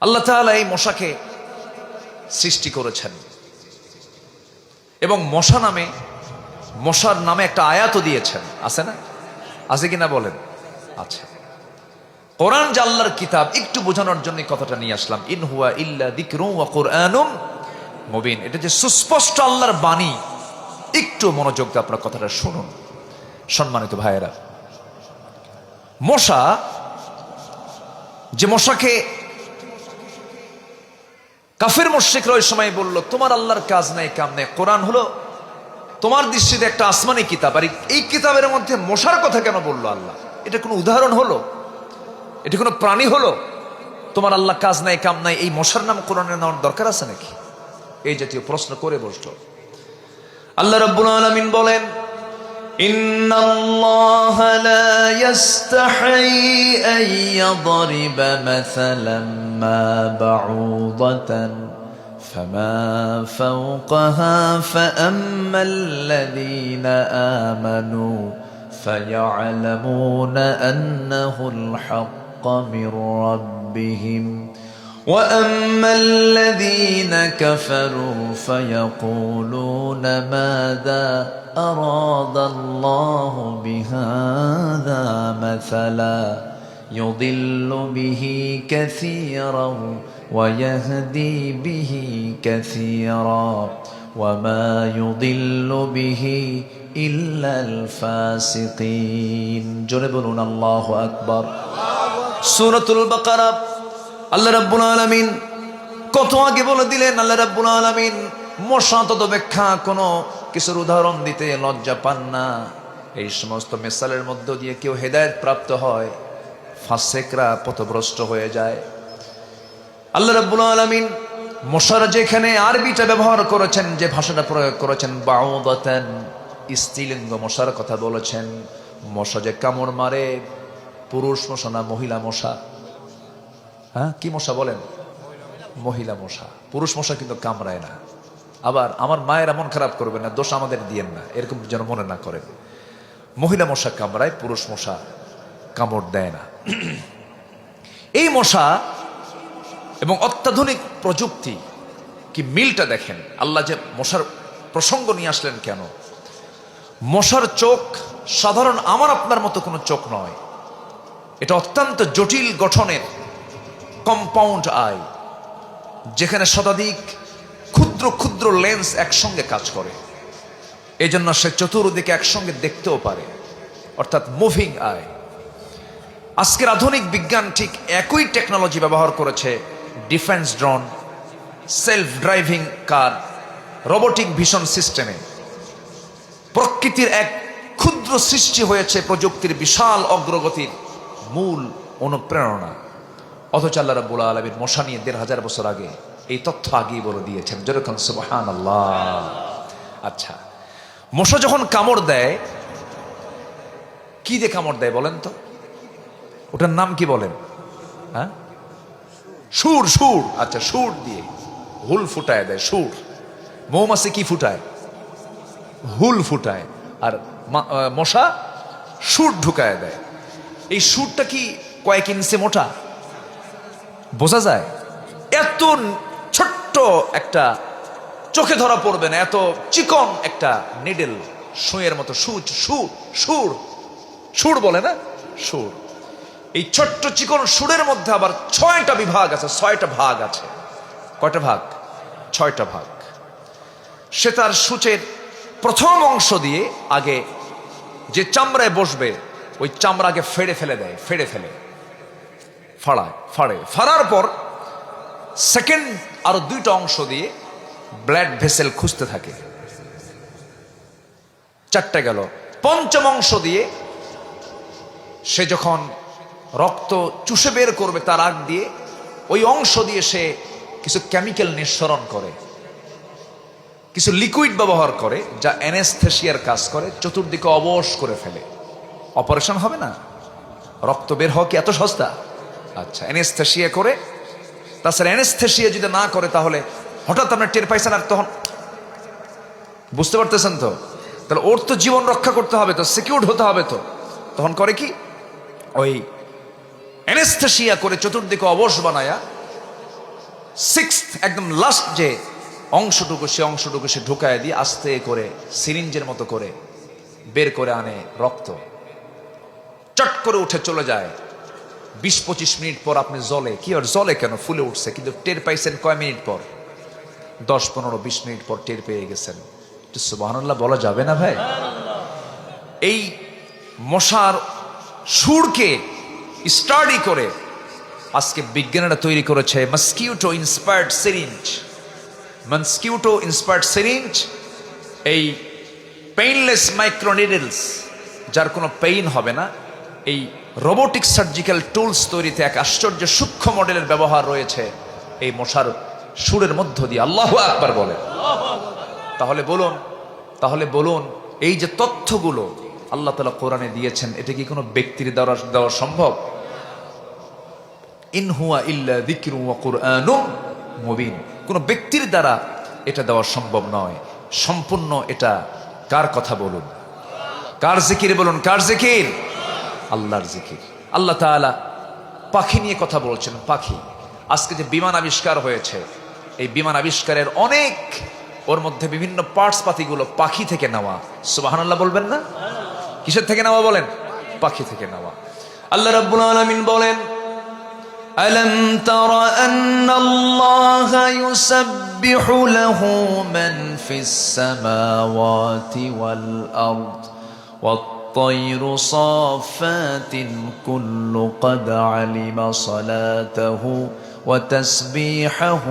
আল্লাহ তাআলা এই মশাকে সৃষ্টি করেছেন এবং মশার নামে একটা আয়াতও দিয়েছেন, আছে না? আছে কিনা বলেন? আচ্ছা, কোরআন যে আল্লাহর কিতাব, একটু বোঝানোর জন্য কথাটা নিয়ে আসলাম। ইন হুয়া ইল্লা যিকরুন ওয়া কুরআনুম মুবিন, এটা যে সুস্পষ্ট আল্লাহর বাণী। একটু মনোযোগ দিয়ে আপনার কথাটা শুনুন সম্মানিত ভাইয়েরা। মশা, যে মশাকে কাফের মুশরিকরা ওই সময় বলল, তোমার আল্লাহর কাজ নাই কাম নাই, কোরআন হলো তোমার দৃষ্টিতে একটা আসমানি কিতাব, আর এই কিতাবের মধ্যে মশার কথা কেন বললো আল্লাহ? এটা কোনো উদাহরণ হলো? এটা কোনো প্রাণী হলো? তোমার আল্লাহ কাজ নাই কাম নাই, এই মশার নাম কোরআনে নেওয়ার দরকার আছে নাকি? এই জাতীয় প্রশ্ন করে বসতো। আল্লাহ রাব্বুল আলামিন বলেন, ইন্নাল্লাহা লা ইস্তাহি আন ইয়াদরিবা মাসালাম মা বাউদাতান ফামা ফাওকাহা ফাআম্মাল্লাযীনা আমানু ফায়া'লামুনা আন্নাহুল হাক্কু মির রাব্বিহিম وَأَمَّا الَّذِينَ كَفَرُوا فَيَقُولُونَ مَاذَا أَرَادَ اللَّهُ بِهَذَا مَثَلًا يُضِلُّ بِهِ كَثِيرًا وَيَهْدِي بِهِ كَثِيرًا وَمَا يُضِلُّ بِهِ إِلَّا الْفَاسِقِينَ। জোরে বলুন আল্লাহু আকবার। সূরাতুল বাকারা আল্লাহ রাব্বুল আলামিন কত আগে বলে দিলেন। আল্লাহ রাব্বুল আলামিন মশা তদপেক্ষা কোনো কিছুর উদাহরণ দিতে লজ্জা পান না। এই সমস্ত মিসালের মধ্য দিয়ে কেউ হেদায়েত প্রাপ্ত হয়, ফাসেকরা পথভ্রষ্ট হয়ে যায়। আল্লাহ রাব্বুল আলামিন মশার যেখানে আরবিটা ব্যবহার করেছেন, যে ভাষাটা প্রয়োগ করেছেন, বাউদাতান, স্ত্রীলিঙ্গ মশার কথা বলেছেন। মশা যে কামড় মারে, পুরুষ মশা না মহিলা মশা? হ্যাঁ, কি মশা বলেন? মহিলা মশা। পুরুষ মশা কিন্তু কামড়ায় না। আবার আমার মায়ের মন খারাপ করবে না, দোষ আমাদের দিয়েন না, এরকম যেন মনে না করেন। মহিলা মশা কামড়ায়, পুরুষ মশা কামড় দেয় না। এই মশা এবং অত্যাধুনিক প্রযুক্তি, কি মিলটা দেখেন। আল্লাহ যে মশার প্রসঙ্গ নিয়ে আসলেন কেন? মশার চোখ সাধারণ আমার আপনার মতো কোনো চোখ নয়, এটা অত্যন্ত জটিল গঠনের কম্পাউন্ড আই, যেখানে শতাধিক ক্ষুদ্র ক্ষুদ্র লেন্স একসঙ্গে কাজ করে। এই জন্য সে চতুর্দিকে একসঙ্গে দেখতেও পারে, অর্থাৎ মুভিং আই। আজকের আধুনিক বিজ্ঞান ঠিক একই টেকনোলজি ব্যবহার করেছে ডিফেন্স ড্রোন, সেলফ ড্রাইভিং কার, রোবোটিক ভিশন সিস্টেমে। প্রকৃতির এক ক্ষুদ্র সৃষ্টি হয়েছে প্রযুক্তির বিশাল অগ্রগতির মূল অনুপ্রেরণা। অথচ আল্লাহ রাব্বুল আলামিন মশা নিয়ে ১৫০০ বছর আগে এই তথ্য আগেই বলে দিয়েছেন। যেরকম সুবহানাল্লাহ। আচ্ছা, মশা যখন কামড় দেয়, কি দিয়ে কামড় দেয় বলেন তো? ওটার নাম কি বলেন? হ্যাঁ, সুর। সুর। আচ্ছা, সুর দিয়ে হুল ফুটায় দেয়। সুর। মৌমাছি কি ফুটায়? হুল ফুটায়। আর মশা সুর ঢুকায় দেয়। এই সুরটা কি কয়েক ইঞ্চি মোটা? বোঝা যায়? এত ছোট্ট একটা, চোখে ধরা পড়বে না, এত চিকন একটা নিডেল, সুঁয়ের মতো। সুর সুর বলে না? সুর। এই ছোট্ট চিকন সুরের মধ্যে আবার ৬টা বিভাগ আছে, ৬টা ভাগ আছে। কয়টা ভাগ? ৬টা ভাগ। সে তার সূচের প্রথম অংশ দিয়ে আগে যে চামড়ায় বসবে, ওই চামড়া আগে ফেড়ে ফেলে দেয়, ফাড়ার পর সেকেন্ড আরো 2টা অংশ দিয়ে ব্লাড ভেসেল খুঁজতে থাকে। 4টে গেল। পঞ্চম অংশ দিয়ে সে যখন রক্ত চুষে বের করবে, তার আগ দিয়ে ওই অংশ দিয়ে সে কিছু কেমিক্যাল নিঃসরণ করে, কিছু লিকুইড ব্যবহার করে, যা অ্যানেস্থেসিয়ার কাজ করে, চতুর্দিকে অবশ করে ফেলে। অপারেশন হবে না, রক্ত বের হওয়া কি এত সস্তা? আচ্ছা, অ্যানেস্থেসিয়া করে। তাছাড়া অ্যানেস্থেসিয়া যদি না করে, তাহলে হঠাৎ আপনার টের পাইছেন, আর তখন বুঝতে পারতেছেন তো? তাহলে ওর তো জীবন রক্ষা করতে হবে, তো সিকিউরড হতে হবে। তো তখন করে কি, ওই অ্যানেস্থেসিয়া করে চতুর্দিকে অবশ বানায়া সিক্সথ একদম লাস্ট যে অংশটুকু, সে অংশটুকু সে ঢুকায় দিয়ে আস্তে করে সিরিঞ্জের মতো করে বের করে আনে রক্ত। চট করে উঠে চলে যায়। 20-25 মিনিট পর আপনি জলে, কি আর জলে কেন, ফুলে উঠছে, কিন্তু টের পাইছেন কয় মিনিট পর? 10-15-20 মিনিট পর টের পেয়ে গেছেন। সুবহানাল্লাহ বলা যাবে না ভাই? এই মশার সুরকে স্টাডি করে আজকে বিজ্ঞানীরা তৈরি করেছে mosquito inspired syringe. Mosquito inspired syringe, এই পেইনলেস মাইক্রো নিডলস, যার কোনো পেইন হবে না। এই রোবোটিক সার্জিক্যাল টুলস তৈরিতে এক আশ্চর্য সূক্ষ্ম মডেলের ব্যবহার রয়েছে এই মশার সুরের মধ্য দিয়ে। আল্লাহু আকবার বলে। তাহলে বলুন এই যে তথ্যগুলো আল্লাহ তাআলা কোরআনে দিয়েছেন, এটা কি কোনো ব্যক্তির দ্বারা দেওয়া সম্ভব? ইন হুয়া ইল্লা যিকরুন ওয়া কুরআনুম মুবিন। কোনো ব্যক্তির দ্বারা এটা দেওয়া সম্ভব নয়। সম্পূর্ণ এটা কার কথা বলুন? কার জিকির বলুন? কার জিকির? আল্লাহর জিকির। আল্লাহ তাআলা পাখি নিয়ে কথা বলছেন। পাখি, আজকে যে বিমান আবিষ্কার হয়েছে, এই বিমান আবিষ্কারের অনেক, ওর মধ্যে বিভিন্ন পার্টস পাতিগুলো পাখি থেকে নেওয়া। সুবহানাল্লাহ বলবেন না? কিসের থেকে নেওয়া বলেন? পাখি থেকে নেওয়া। আল্লাহ রাব্বুল আলামিন বলেন, আলম তারা আন্নাল্লাহা ইউসাব্বিহু লাহু মান ফিস সামাওয়াতি ওয়াল আরদ والطير صافات كل قد علم صلاته وتسبيحه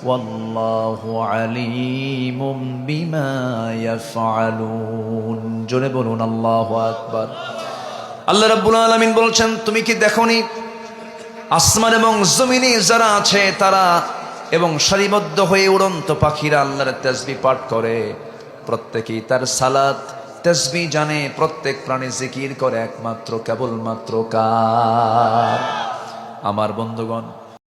والله عليم بما يفعلون। জোরে বলুন আল্লাহু আকবার। আল্লাহ রাব্বুল আলামিন বলছেন, তুমি কি দেখোনি আসমান এবং জমিনে যারা আছে তারা এবং সারিবদ্ধ হয়ে উড়ন্ত পাখিরা আল্লাহর তাসবিহ পাঠ করে, প্রত্যেকেই তার সালাত তাসবিহ জানে, প্রত্যেক প্রাণী জিকির করে একমাত্র কেবলমাত্র কার? আমার বন্ধুগণ,